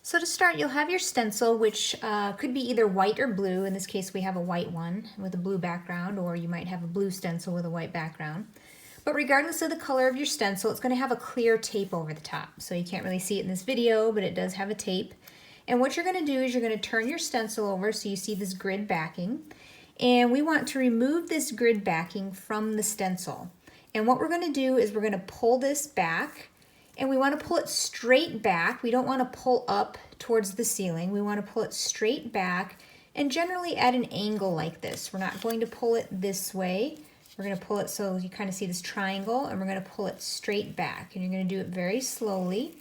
So to start, you'll have your stencil, which could be either white or blue. In this case, we have a white one with a blue background, or you might have a blue stencil with a white background. But regardless of the color of your stencil, it's going to have a clear tape over the top. So you can't really see it in this video, but it does have a tape. And what you're going to do is you're going to turn your stencil over so you see this grid backing. And we want to remove this grid backing from the stencil. And what we're going to do is we're going to pull this back. And we want to pull it straight back. We don't want to pull up towards the ceiling. We want to pull it straight back and generally at an angle like this. We're not going to pull it this way. We're going to pull it so you kind of see this triangle, and we're going to pull it straight back. And you're going to do it very slowly.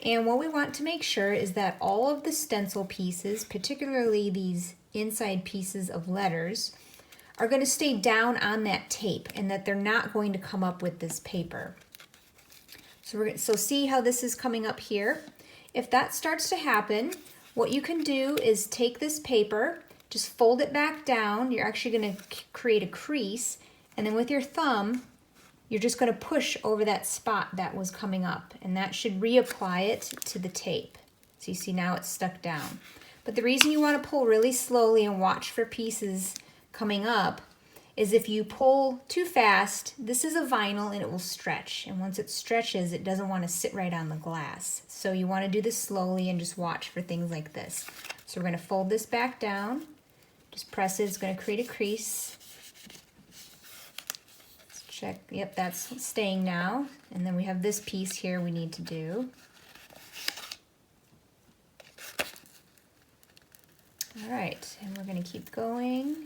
And what we want to make sure is that all of the stencil pieces, particularly these inside pieces of letters, are going to stay down on that tape and that they're not going to come up with this paper. So see how this is coming up here? If that starts to happen, what you can do is take this paper, just fold it back down. You're actually going to create a crease, and then with your thumb, you're just going to push over that spot that was coming up, and that should reapply it to the tape. So you see now it's stuck down. But the reason you want to pull really slowly and watch for pieces coming up is if you pull too fast, this is a vinyl and it will stretch. And once it stretches, it doesn't want to sit right on the glass. So you want to do this slowly and just watch for things like this. So we're going to fold this back down. Just press it. It's going to create a crease. Let's check. Yep, that's staying now. And then we have this piece here we need to do. All right, and we're going to keep going.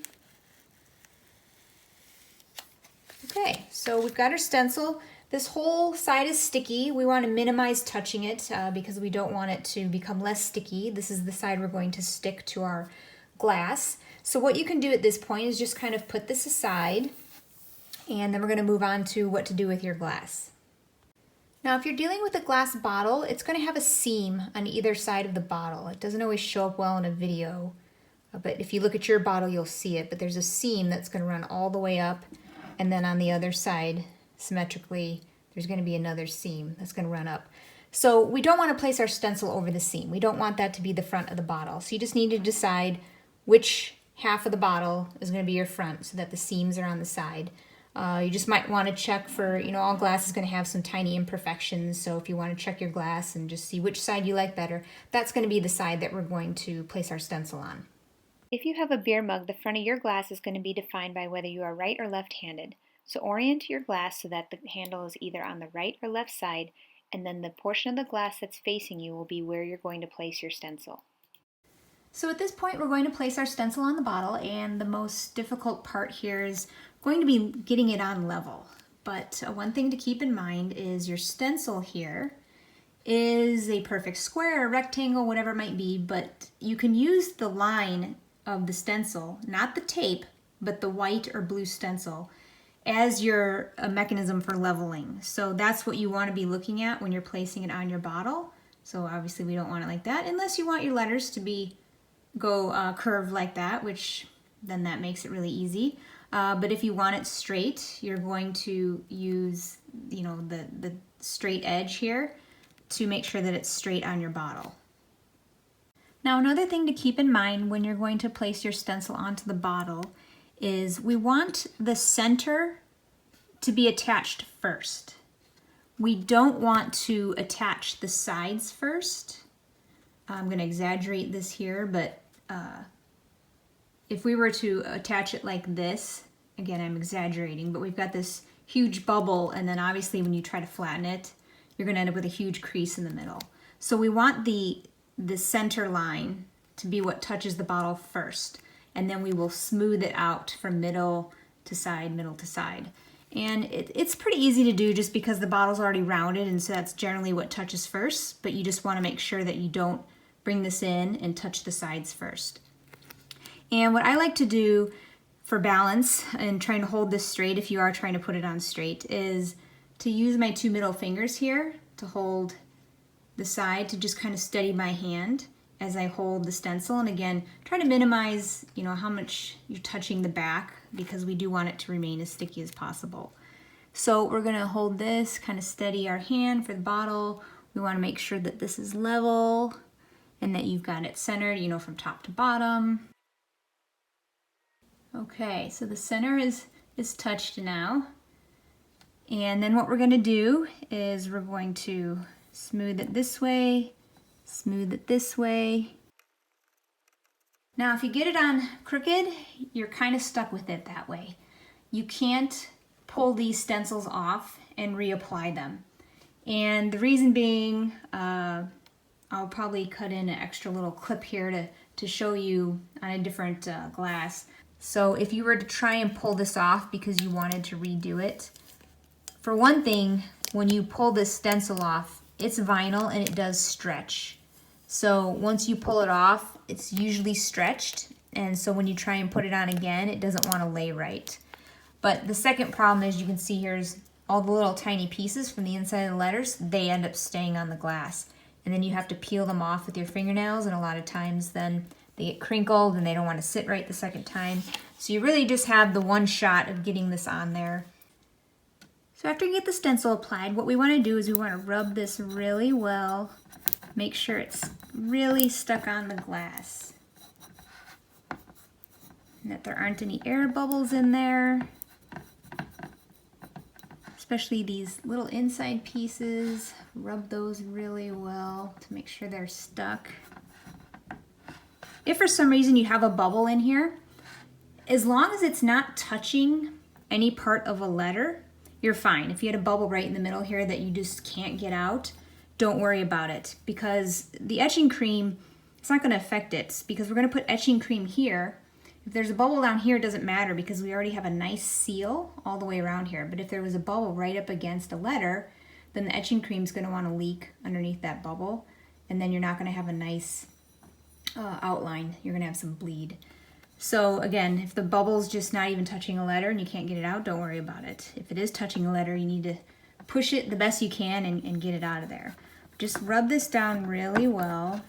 Okay, so we've got our stencil. This whole side is sticky. We want to minimize touching it because we don't want it to become less sticky. This is the side we're going to stick to our glass. So what you can do at this point is just kind of put this aside, and then we're going to move on to what to do with your glass. Now, if you're dealing with a glass bottle, it's going to have a seam on either side of the bottle. It doesn't always show up well in a video, but if you look at your bottle, you'll see it. But there's a seam that's going to run all the way up. And then on the other side, symmetrically, there's going to be another seam that's going to run up. So we don't want to place our stencil over the seam. We don't want that to be the front of the bottle. So you just need to decide which half of the bottle is going to be your front so that the seams are on the side. You just might want to check for, all glass is going to have some tiny imperfections. So if you want to check your glass and just see which side you like better, that's going to be the side that we're going to place our stencil on. If you have a beer mug, the front of your glass is going to be defined by whether you are right or left-handed. So orient your glass so that the handle is either on the right or left side, and then the portion of the glass that's facing you will be where you're going to place your stencil. So at this point, we're going to place our stencil on the bottle, and the most difficult part here is going to be getting it on level. But one thing to keep in mind is your stencil here is a perfect square, a rectangle, whatever it might be, but you can use the line of the stencil, not the tape, but the white or blue stencil, as your mechanism for leveling. So that's what you want to be looking at when you're placing it on your bottle. So obviously we don't want it like that, unless you want your letters to go curved like that, which then that makes it really easy. But if you want it straight, you're going to use the straight edge here to make sure that it's straight on your bottle. Now, another thing to keep in mind when you're going to place your stencil onto the bottle is we want the center to be attached first. We don't want to attach the sides first. I'm going to exaggerate this here, but if we were to attach it like this, again, I'm exaggerating, but we've got this huge bubble, and then obviously when you try to flatten it, you're going to end up with a huge crease in the middle. So we want the center line to be what touches the bottle first, and then we will smooth it out from middle to side, middle to side. And it's pretty easy to do just because the bottle's already rounded, and so that's generally what touches first, but you just want to make sure that you don't bring this in and touch the sides first. And what I like to do for balance and trying to hold this straight, if you are trying to put it on straight, is to use my two middle fingers here to hold the side, to just kind of steady my hand as I hold the stencil. And again, try to minimize, how much you're touching the back, because we do want it to remain as sticky as possible. So we're gonna hold this, kind of steady our hand for the bottle. We wanna make sure that this is level. and that you've got it centered, you know, from top to bottom. Okay, so the center is touched now. And then what we're going to do is we're going to smooth it this way, smooth it this way. Now if you get it on crooked, you're kind of stuck with it that way. You can't pull these stencils off and reapply them. And the reason being, I'll probably cut in an extra little clip here to show you on a different glass. So if you were to try and pull this off because you wanted to redo it, for one thing, when you pull this stencil off, it's vinyl and it does stretch. So once you pull it off, it's usually stretched, and so when you try and put it on again, it doesn't want to lay right. But the second problem, as you can see here, is all the little tiny pieces from the inside of the letters, they end up staying on the glass. And then you have to peel them off with your fingernails, and a lot of times then they get crinkled and they don't want to sit right the second time. So you really just have the one shot of getting this on there. So after you get the stencil applied, what we want to do is we want to rub this really well, make sure it's really stuck on the glass, and that there aren't any air bubbles in there, especially these little inside pieces. Rub those really well to make sure they're stuck. If for some reason you have a bubble in here, as long as it's not touching any part of a letter, you're fine. If you had a bubble right in the middle here that you just can't get out, don't worry about it, because the etching cream, it's not going to affect it, because we're going to put etching cream here. If there's a bubble down here, it doesn't matter because we already have a nice seal all the way around here. But if there was a bubble right up against a letter, then the etching cream is going to want to leak underneath that bubble, and then you're not going to have a nice outline. You're going to have some bleed. So again, if the bubble's just not even touching a letter and you can't get it out, don't worry about it. If it is touching a letter, you need to push it the best you can and get it out of there. Just rub this down really well.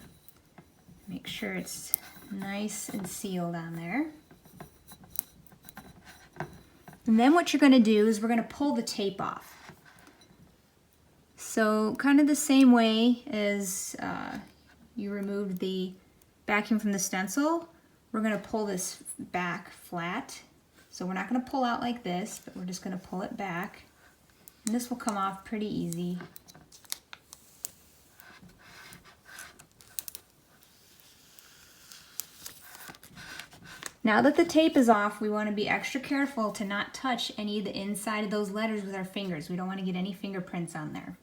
Make sure it's nice and sealed on there. And then what you're going to do is we're going to pull the tape off. So kind of the same way as you removed the backing from the stencil, we're going to pull this back flat. So we're not going to pull out like this, but we're just going to pull it back. And this will come off pretty easy. Now that the tape is off, we want to be extra careful to not touch any of the inside of those letters with our fingers. We don't want to get any fingerprints on there.